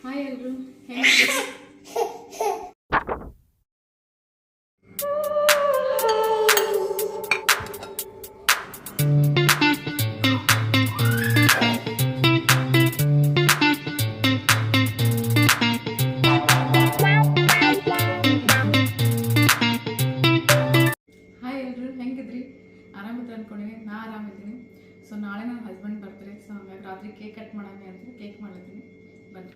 Hi ಎಲ್ರು ಹೆಂಗಿದ್ರಿ? ಆರಾಮಿದ್ರೆ ಅನ್ಕೊಂಡಿನಿ. ನಾ ಆರಾಮಿದ್ದೀನಿ. So ನಾಳೆ ನನ್ನ ಹಸ್ಬೆಂಡ್ ಬರ್ತಾರೆ. ಸೊ ಹಂಗಾಗಿ ರಾತ್ರಿ ಕೇಕ್ ಕಟ್ ಮಾಡೋಣ ಅಂತ ಕೇಕ್ ಮಾಡಿದ್ದೀನಿ. ಬನ್ನಿ.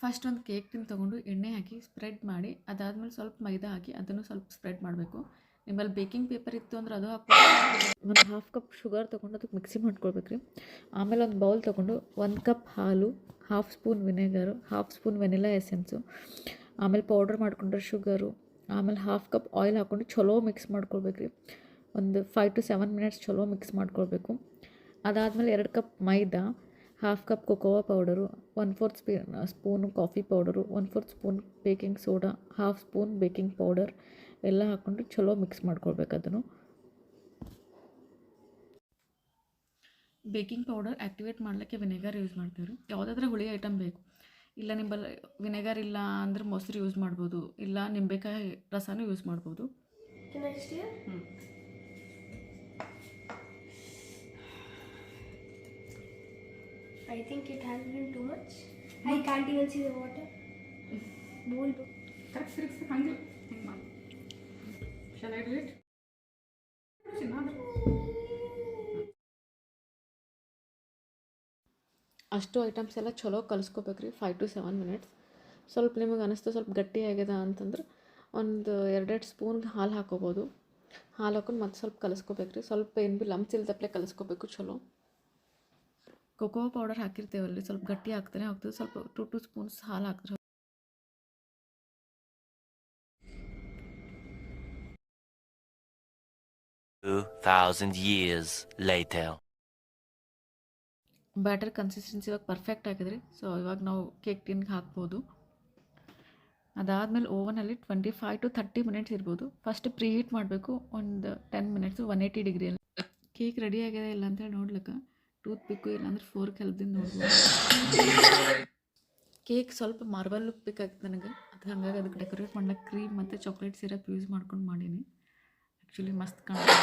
ಫಸ್ಟ್ ಒಂದು ಕೇಕ್ ಟಿನ್ ತೊಗೊಂಡು ಎಣ್ಣೆ ಹಾಕಿ ಸ್ಪ್ರೆಡ್ ಮಾಡಿ, ಅದಾದಮೇಲೆ ಸ್ವಲ್ಪ ಮೈದಾ ಹಾಕಿ ಅದನ್ನು ಸ್ವಲ್ಪ ಸ್ಪ್ರೆಡ್ ಮಾಡಬೇಕು. ನಿಮ್ಮಲ್ಲಿ ಬೇಕಿಂಗ್ ಪೇಪರ್ ಇತ್ತು ಅಂದ್ರೆ ಅದು ಹಾಕ್ಬೇಕು. ಒಂದು ಹಾಫ್ ಕಪ್ ಶುಗರ್ ತೊಗೊಂಡು ಅದಕ್ಕೆ ಮಿಕ್ಸಿ ಮಾಡ್ಕೊಳ್ಬೇಕು ರೀ. ಆಮೇಲೆ ಒಂದು ಬೌಲ್ ತೊಗೊಂಡು 1 ಕಪ್ ಹಾಲು, half spoon ವಿನೆಗರು, half spoon vanilla essence, ಆಮೇಲೆ ಪೌಡರ್ ಮಾಡ್ಕೊಂಡ್ರೆ ಶುಗರು, ಆಮೇಲೆ ಹಾಫ್ ಕಪ್ ಆಯಿಲ್ ಹಾಕ್ಕೊಂಡು ಚಲೋ ಮಿಕ್ಸ್ ಮಾಡ್ಕೊಳ್ಬೇಕು ರೀ. ಒಂದು 5 to 7 ಮಿನಿಟ್ಸ್ ಚಲೋ ಮಿಕ್ಸ್ ಮಾಡ್ಕೊಳ್ಬೇಕು. ಅದಾದಮೇಲೆ 2 cup maida, half cup cocoa powder, 1/4 spoon coffee powder, 1/4 spoon baking soda, half spoon baking powder ಎಲ್ಲ ಹಾಕ್ಕೊಂಡು ಚಲೋ ಮಿಕ್ಸ್ ಮಾಡ್ಕೊಳ್ಬೇಕು. ಅದನ್ನು ಬೇಕಿಂಗ್ ಪೌಡರ್ ಆ್ಯಕ್ಟಿವೇಟ್ ಮಾಡಲಿಕ್ಕೆ ವಿನೆಗರ್ ಯೂಸ್ ಮಾಡ್ತೀವಿ ರೀ. ಯಾವುದಾದ್ರೂ ಹುಳಿ ಐಟಮ್ ಬೇಕು, ಇಲ್ಲ ನಿಂಬಲ್ಲಿ ವಿನೆಗರ್ ಇಲ್ಲ ಅಂದ್ರೆ ಮೊಸರು ಯೂಸ್ ಮಾಡ್ಬೋದು, ಇಲ್ಲ ನಿಂಬೆಕಾಯಿ ರಸನೂ ಯೂಸ್ ಮಾಡ್ಬೋದು. I think it has been too much. I can't even see the water. Bowl. Correct. Hungry. Shall I do it? ಅಷ್ಟು ಐಟಮ್ಸ್ ಎಲ್ಲ ಚಲೋ ಕಲಿಸ್ಕೋಬೇಕ್ರಿ. 5 to 7 ಮಿನಿಟ್ಸ್. ಸ್ವಲ್ಪ ನಿಮಗೆ ಅನಿಸ್ತು ಸ್ವಲ್ಪ ಗಟ್ಟಿ ಆಗ್ಯದ ಅಂತಂದ್ರೆ ಒಂದು 2 ಸ್ಪೂನ್ ಹಾಲು ಹಾಕೋಬೋದು. ಹಾಲು ಹಾಕೊಂಡು ಮತ್ತೆ ಸ್ವಲ್ಪ ಕಲಿಸ್ಕೋಬೇಕ್ರಿ. ಸ್ವಲ್ಪ ಏನು ಭೀ ಲಮ್ಸ್ ಇಲ್ದಪ್ಲೆ ಕಲಿಸ್ಕೋಬೇಕು ಚಲೋ. ಕೊಕೋ ಪೌಡರ್ ಹಾಕಿರ್ತೇವಲ್ರಿ, ಸ್ವಲ್ಪ ಗಟ್ಟಿ ಆಗ್ತಾನೆ ಹೋಗ್ತದೆ. ಸ್ವಲ್ಪ 2 ಸ್ಪೂನ್ಸ್ ಹಾಲು ಹಾಕಿದ್ರೆ 2000 years later. ಬ್ಯಾಟರ್ ಕನ್ಸಿಸ್ಟೆನ್ಸಿ ಇವಾಗ ಪರ್ಫೆಕ್ಟ್ ಆಗಿದ್ರಿ. ಸೊ ಇವಾಗ ನಾವು ಕೇಕ್ ಟಿನ್ಗೆ ಹಾಕ್ಬೋದು. ಅದಾದಮೇಲೆ ಓವನಲ್ಲಿ 25 to 30 ಮಿನಿಟ್ಸ್ ಇರ್ಬೋದು. ಫಸ್ಟ್ ಪ್ರೀ ಹೀಟ್ ಮಾಡಬೇಕು ಒಂದು 10 ಮಿನಿಟ್ಸು 180 ಡಿಗ್ರಿಯಲ್ಲಿ. ಕೇಕ್ ರೆಡಿ ಆಗಿದೆ ಇಲ್ಲ ಅಂತೇಳಿ ನೋಡ್ಲಿಕ್ಕೆ ಟೂತ್ ಪಿಕ್ಕು ಇಲ್ಲಾಂದ್ರೆ ಫೋರ್ಕ್ ಹೆಲ್ದಿಂದ ನೋಡ್ಬೋದು. ಕೇಕ್ ಸ್ವಲ್ಪ ಮಾರ್ಬಲ್ ಲುಕ್ ಬೇಕಾಗ್ತದೆ ನನಗೆ. ಅದು ಹಾಗಾಗಿ ಅದಕ್ಕೆ ಡೆಕೋರೇಟ್ ಮಾಡ್ಲಿಕ್ಕೆ ಕ್ರೀಮ್ ಮತ್ತು ಚಾಕ್ಲೇಟ್ ಸಿರಪ್ ಯೂಸ್ ಮಾಡ್ಕೊಂಡು ಮಾಡೀನಿ. ಆ್ಯಕ್ಚುಲಿ ಮಸ್ತ್ ಕಾಣ್ತದೆ.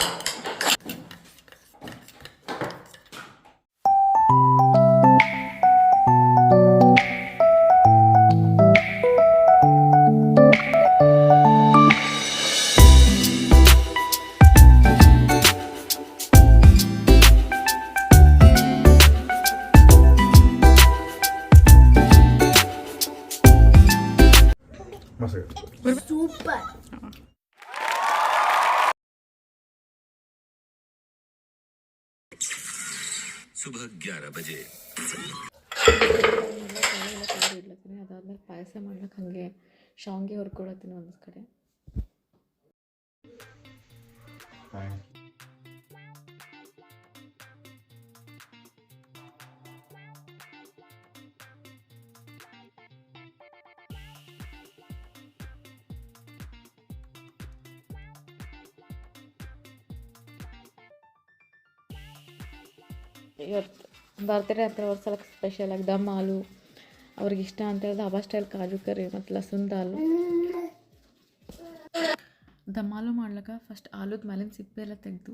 Super. सुबह 11 बजे. ಅದಾದ್ಮೇಲೆ ಪಾಯಸ ಮಾಡ್ಲಿಕ್ಕೆ ಹಾಗೆ ಶಾವಿಗೆ ಹುರ್ಕೊಳತ್ತೀನಿ ಒಂದು ಕಡೆ. ಇವತ್ತು ಬರ್ತ್ಡೇ ಅಂತ ಅವ್ರ ಸಲಕ್ಕೆ ಸ್ಪೆಷಲಾಗಿ ದಮ್ ಹಾಲು ಅವ್ರಿಗೆ ಇಷ್ಟ ಅಂತ ಹೇಳಿದ್ರೆ ಹಬಾ ಸ್ಟೈಲ್ ಕಾಜು ಕರಿ ಮತ್ತು ಲಸನ್ ದಾಲು. ದಮ್ ಹಾಲು ಮಾಡ್ಲಿಕ್ಕೆ ಫಸ್ಟ್ ಆಲೂದ ಮೇಲಿನ ಸಿಪ್ಪೆ ಎಲ್ಲ ತೆಗೆದು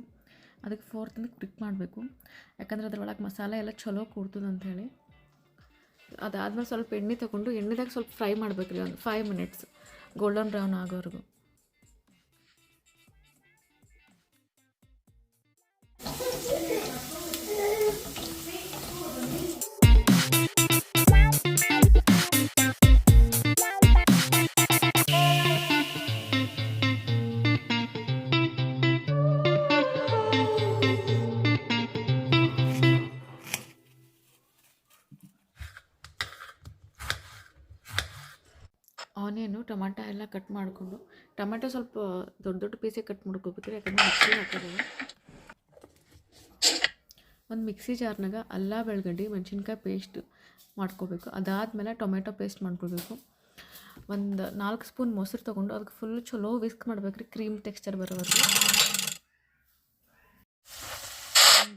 ಅದಕ್ಕೆ ಫೋರ್ತಿಂದ ಕುಕ್ ಮಾಡಬೇಕು. ಯಾಕಂದ್ರೆ ಅದ್ರೊಳಗೆ ಮಸಾಲೆ ಎಲ್ಲ ಚಲೋ ಕೂಡ್ತದೆ ಅಂಥೇಳಿ. ಅದಾದ್ಮೇಲೆ ಸ್ವಲ್ಪ ಎಣ್ಣೆ ತೊಗೊಂಡು ಎಣ್ಣೆದಾಗ ಸ್ವಲ್ಪ ಫ್ರೈ ಮಾಡ್ಬೇಕು ರೀ, ಒಂದು 5 ಮಿನಿಟ್ಸ್ ಗೋಲ್ಡನ್ ಬ್ರೌನ್ ಆಗೋವರೆಗೂ. ಆನಿಯನ್ನು ಟೊಮಾಟೊ ಎಲ್ಲ ಕಟ್ ಮಾಡಿಕೊಂಡು, ಟೊಮೆಟೊ ಸ್ವಲ್ಪ ದೊಡ್ಡ ದೊಡ್ಡ ಪೀಸಿಗೆ ಕಟ್ ಮಾಡ್ಕೋಬೇಕು. ಯಾಕಂದ್ರೆ ಮಿಕ್ಸಿ ಹಾಕೋದು. ಒಂದು ಮಿಕ್ಸಿ ಜಾರ್ನಾಗ ಅಲ್ಲ ಬೆಳ್ಗಡ್ಡಿ ಮೆಣಸಿನ್ಕಾಯಿ ಪೇಸ್ಟ್ ಮಾಡ್ಕೋಬೇಕು. ಅದಾದಮೇಲೆ ಟೊಮೆಟೊ ಪೇಸ್ಟ್ ಮಾಡ್ಕೋಬೇಕು. ಒಂದು 4 ಸ್ಪೂನ್ ಮೊಸರು ತೊಗೊಂಡು ಅದಕ್ಕೆ ಫುಲ್ ಚಲೋ ವಿಸ್ಕ್ ಮಾಡ್ಬೇಕು ರೀ, ಕ್ರೀಮ್ ಟೆಕ್ಸ್ಚರ್ ಬರೋವರೆಗೂ.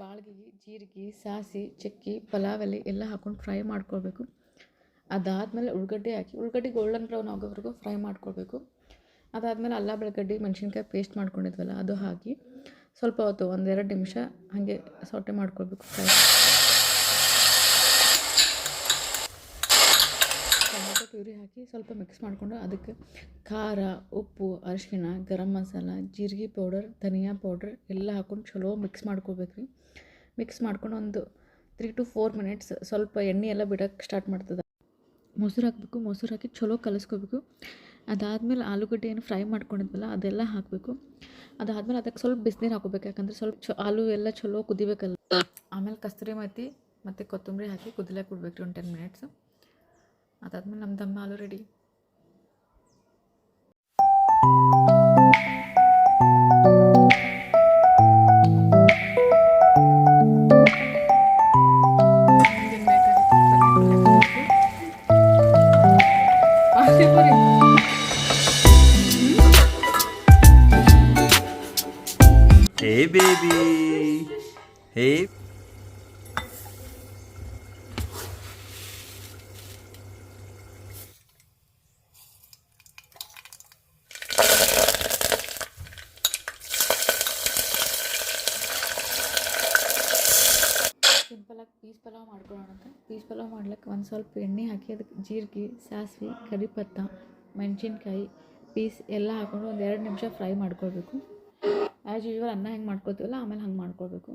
ಬಾಳ್ಗೆ ಜೀರಿಗೆ ಸಾಸಿ ಚಕ್ಕಿ ಪಲಾವ್ ಎಲೆ ಎಲ್ಲ ಹಾಕ್ಕೊಂಡು ಫ್ರೈ ಮಾಡ್ಕೊಳ್ಬೇಕು. ಅದಾದಮೇಲೆ ಉಳ್ಳಾಗಡ್ಡಿ ಹಾಕಿ ಉಳ್ಳಾಗಡ್ಡಿ ಗೋಲ್ಡನ್ ಬ್ರೌನ್ ಆಗೋವರೆಗೂ ಫ್ರೈ ಮಾಡ್ಕೊಳ್ಬೇಕು. ಅದಾದಮೇಲೆ ಅಲ್ಲ ಬೆಳಗಡ್ಡಿ ಮೆಣಸಿನ್ಕಾಯಿ ಪೇಸ್ಟ್ ಮಾಡ್ಕೊಂಡಿದ್ವಲ್ಲ ಅದು ಹಾಕಿ ಸ್ವಲ್ಪ ಹೊತ್ತು 1-2 ನಿಮಿಷ ಹಾಗೆ ಸೌಟೆ ಮಾಡ್ಕೊಳ್ಬೇಕು. ಟೊಮೆಟೊ ಪ್ಯೂರಿ ಹಾಕಿ ಸ್ವಲ್ಪ ಮಿಕ್ಸ್ ಮಾಡಿಕೊಂಡು ಅದಕ್ಕೆ ಖಾರ, ಉಪ್ಪು, ಅರಿಶಿಣ, ಗರಂ ಮಸಾಲ, ಜೀರಿಗೆ ಪೌಡರ್, ಧನಿಯಾ ಪೌಡರ್ ಎಲ್ಲ ಹಾಕ್ಕೊಂಡು ಚಲೋ ಮಿಕ್ಸ್ ಮಾಡ್ಕೋಬೇಕು ರೀ. ಮಿಕ್ಸ್ ಮಾಡ್ಕೊಂಡು ಒಂದು 3 to 4 ಮಿನಿಟ್ಸ್ ಸ್ವಲ್ಪ ಎಣ್ಣೆ ಎಲ್ಲ ಬಿಡೋಕ್ಕೆ ಸ್ಟಾರ್ಟ್ ಮಾಡ್ತದೆ. ಮೊಸರು ಹಾಕಬೇಕು. ಮೊಸರು ಹಾಕಿ ಚಲೋ ಕಲಿಸ್ಕೋಬೇಕು. ಅದಾದಮೇಲೆ ಆಲೂಗಡ್ಡೆ ಏನು ಫ್ರೈ ಮಾಡ್ಕೊಂಡಿದ್ವಲ್ಲ ಅದೆಲ್ಲ ಹಾಕಬೇಕು. ಅದಾದಮೇಲೆ ಅದಕ್ಕೆ ಸ್ವಲ್ಪ ಬಿಸಿನೀರು ಹಾಕೋಬೇಕು, ಯಾಕಂದರೆ ಸ್ವಲ್ಪ ಆಲೂ ಎಲ್ಲ ಚಲೋ ಕುದಿಬೇಕಲ್ಲ. ಆಮೇಲೆ ಕಸ್ತೂರಿ ಮೇಥಿ ಮತ್ತು ಕೊತ್ತಂಬರಿ ಹಾಕಿ ಕುದಿಲಕ್ಕೆ ಬಿಡ್ಬೇಕು ರೀ 10 ಮಿನಿಟ್ಸ್. ಅದಾದಮೇಲೆ ನಮ್ಮ ದಮ್ಮ ಆಲೂ ರೆಡಿ. Hey baby. Hey. ಸಿಂಪಲಾಗಿ ಪೀಸ್ ಪಲಾವ್ ಮಾಡ್ಕೊಳ್ಳೋಣ ಅಂತ. ಪೀಸ್ ಪಲಾವ್ ಮಾಡ್ಲಿಕ್ಕೆ ಒಂದು ಸ್ವಲ್ಪ ಎಣ್ಣೆ ಹಾಕಿ ಅದಕ್ಕೆ ಜೀರಿಗೆ, ಸಾಸಿವೆ, ಕರಿಪತ್ತ, ಮೆಣಸಿನ್ಕಾಯಿ, ಪೀಸ್ ಎಲ್ಲ ಹಾಕ್ಕೊಂಡು 1-2 ನಿಮಿಷ ಫ್ರೈ ಮಾಡ್ಕೊಳ್ಬೇಕು. ಆ್ಯಸ್ ಯೂಶ್ವಲ್ ಅನ್ನ ಹೆಂಗೆ ಮಾಡ್ಕೊತೀವಲ್ಲ ಆಮೇಲೆ ಹಂಗೆ ಮಾಡ್ಕೊಳ್ಬೇಕು.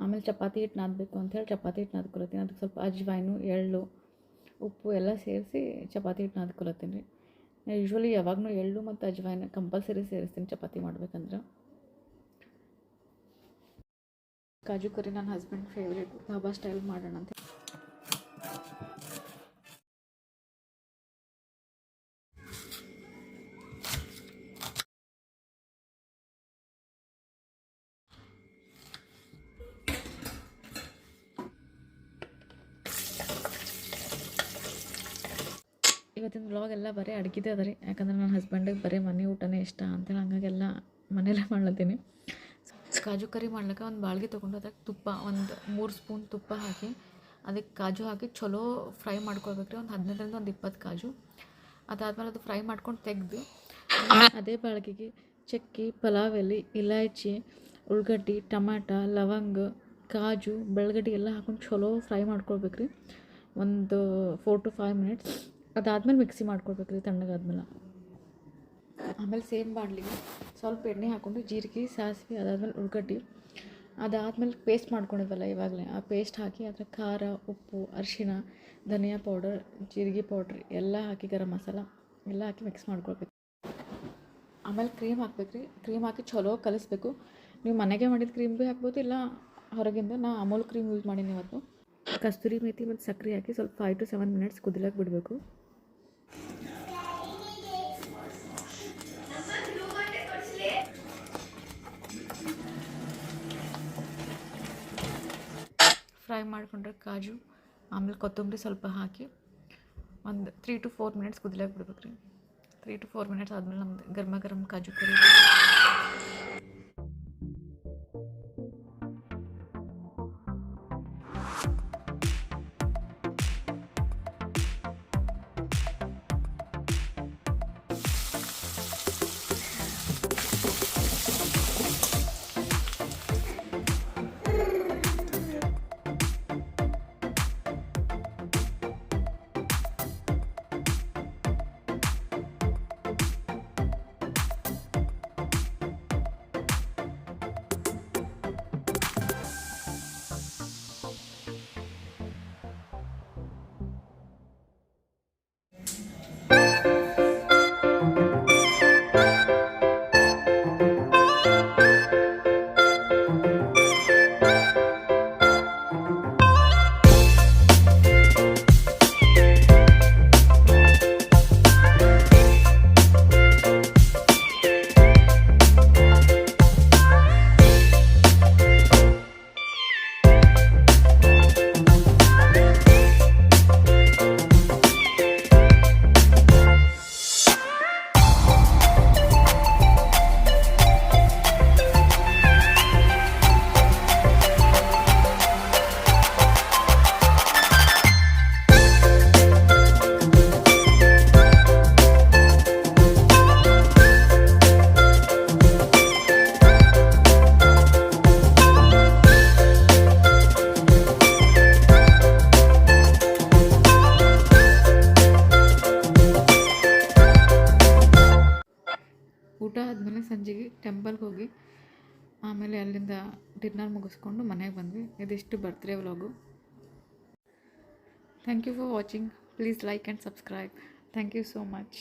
ಆಮೇಲೆ ಚಪಾತಿ ಹಿಟ್ಟು ನಾದಬೇಕು ಅಂಥೇಳಿ ಚಪಾತಿ ಹಿಟ್ಟು ನಾದ್ಕೊಳತ್ತೀನಿ. ಅದಕ್ಕೆ ಸ್ವಲ್ಪ ಅಜ್ವಾಯಿನು, ಎಳ್ಳು, ಉಪ್ಪು ಎಲ್ಲ ಸೇರಿಸಿ ಚಪಾತಿ ಹಿಟ್ಟು ನಾದ್ಕೊಳತ್ತೀನಿ ರೀ. ನಾನು ಯೂಶ್ವಲಿ ಯಾವಾಗಲೂ ಎಳ್ಳು ಮತ್ತು ಅಜ್ವಾಯಿನ ಕಂಪಲ್ಸರಿ ಸೇರಿಸ್ತೀನಿ ಚಪಾತಿ ಮಾಡ್ಬೇಕಂದ್ರೆ. ಕಾಜು ಕರಿ ನನ್ನ ಹಸ್ಬೆಂಡ್ ಫೇವ್ರೇಟ್, ಧಾಬಾ ಸ್ಟೈಲ್ ಮಾಡೋಣ ಅಂತ. ಇವತ್ತಿನ ವ್ಲಾಗ್ ಎಲ್ಲ ಬರೀ ಅಡುಗೆದೇ ಅದ ರೀ, ಯಾಕಂದ್ರೆ ನನ್ನ ಹಸ್ಬೆಂಡಿಗೆ ಬರೀ ಮನೆ ಊಟನೇ ಇಷ್ಟ ಅಂತೇಳಿ ಹಂಗಾಗಿ ಎಲ್ಲ ಮನೆಯಲ್ಲೇ ಮಾಡ್ಲತ್ತೀನಿ. ಕಾಜು ಕರಿ ಮಾಡ್ಲಿಕ್ಕೆ ಒಂದು ಬಾಳ್ಗೆ ತೊಗೊಂಡು ಅದಕ್ಕೆ ತುಪ್ಪ ಒಂದು 3 ಸ್ಪೂನ್ ತುಪ್ಪ ಹಾಕಿ ಅದಕ್ಕೆ ಕಾಜು ಹಾಕಿ ಚಲೋ ಫ್ರೈ ಮಾಡ್ಕೊಳ್ಬೇಕು ರೀ. ಒಂದು 15ರಿಂದ 20 ಕಾಜು. ಅದಾದಮೇಲೆ ಅದು ಫ್ರೈ ಮಾಡ್ಕೊಂಡು ತೆಗೆದು ಅದೇ ಬಾಳ್ಗೆಗೆ ಚಕ್ಕೆ, ಪಲಾವ್ ಎಲೆ, ಇಲಾಚಿ, ಉಳ್ಳಾಗಡ್ಡಿ, ಟಮಾಟ, ಲವಂಗ, ಕಾಜು, ಬೆಳಗಡ್ಡಿ ಎಲ್ಲ ಹಾಕೊಂಡು ಚಲೋ ಫ್ರೈ ಮಾಡ್ಕೊಳ್ಬೇಕು ರೀ ಒಂದು 4 to 5 ಮಿನಿಟ್ಸ್. ಅದಾದಮೇಲೆ ಮಿಕ್ಸಿ ಮಾಡ್ಕೊಳ್ಬೇಕು ರೀ ತಣ್ಣಗಾದ್ಮೇಲೆ. ಆಮೇಲೆ ಸೇಮ್ ಬಾಣಲಿಗೆ ಸ್ವಲ್ಪ ಎಣ್ಣೆ ಹಾಕ್ಕೊಂಡು ಜೀರಿಗೆ, ಸಾಸಿವೆ, ಅದಾದಮೇಲೆ ಉಳ್ಳಾಗಡ್ಡಿ, ಅದಾದಮೇಲೆ ಪೇಸ್ಟ್ ಮಾಡ್ಕೊಂಡಿದ್ವಲ್ಲ ಇವಾಗಲೇ ಆ ಪೇಸ್ಟ್ ಹಾಕಿ ಅದರ ಖಾರ, ಉಪ್ಪು, ಅರಿಶಿಣ, ಧನಿಯಾ ಪೌಡರ್, ಜೀರಿಗೆ ಪೌಡ್ರ್ ಎಲ್ಲ ಹಾಕಿ ಗರಂ ಮಸಾಲ ಎಲ್ಲ ಹಾಕಿ ಮಿಕ್ಸ್ ಮಾಡ್ಕೊಳ್ಬೇಕು. ಆಮೇಲೆ ಕ್ರೀಮ್ ಹಾಕ್ಬೇಕು ರೀ. ಕ್ರೀಮ್ ಹಾಕಿ ಚಲೋ ಕಲಿಸ್ಬೇಕು. ನೀವು ಮನೆಗೆ ಮಾಡಿದ ಕ್ರೀಮ್ ಭೀ ಹಾಕ್ಬೋದು, ಇಲ್ಲ ಹೊರಗಿಂದ. ನಾ ಅಮೂಲ್ ಕ್ರೀಮ್ ಯೂಸ್ ಮಾಡೀನಿ ಇವತ್ತು. ಕಸ್ತೂರಿ ಮೇಥಿ ಮತ್ತು ಸಕ್ಕರೆ ಹಾಕಿ ಸ್ವಲ್ಪ 5 to 7 ಮಿನಿಟ್ಸ್ ಕುದಿಲಕ್ಕೆ ಬಿಡಬೇಕು. ಫ್ರೈ ಮಾಡಿಕೊಂಡ್ರೆ ಕಾಜು ಆಮೇಲೆ ಕೊತ್ತಂಬರಿ ಸ್ವಲ್ಪ ಹಾಕಿ ಒಂದು 3 to 4 ಮಿನಿಟ್ಸ್ ಕುದಿಲಕ್ಕೆ ಬಿಡ್ಬೇಕು ರೀ. 3 to 4 ಮಿನಿಟ್ಸ್ ಆದಮೇಲೆ ನಮ್ದು ಗರ್ಮ ಗರಂ ಕಾಜು ಕರಿ. ಊಟ ಆದಮೇಲೆ ಸಂಜೆಗೆ ಟೆಂಪಲ್ಗೆ ಹೋಗಿ ಆಮೇಲೆ ಅಲ್ಲಿಂದ ಡಿನ್ನರ್ ಮುಗಿಸ್ಕೊಂಡು ಮನೆಗೆ ಬಂದ್ವಿ. ಇದಿಷ್ಟು birthday vlog. Thank you for watching. Please like and subscribe. Thank you so much.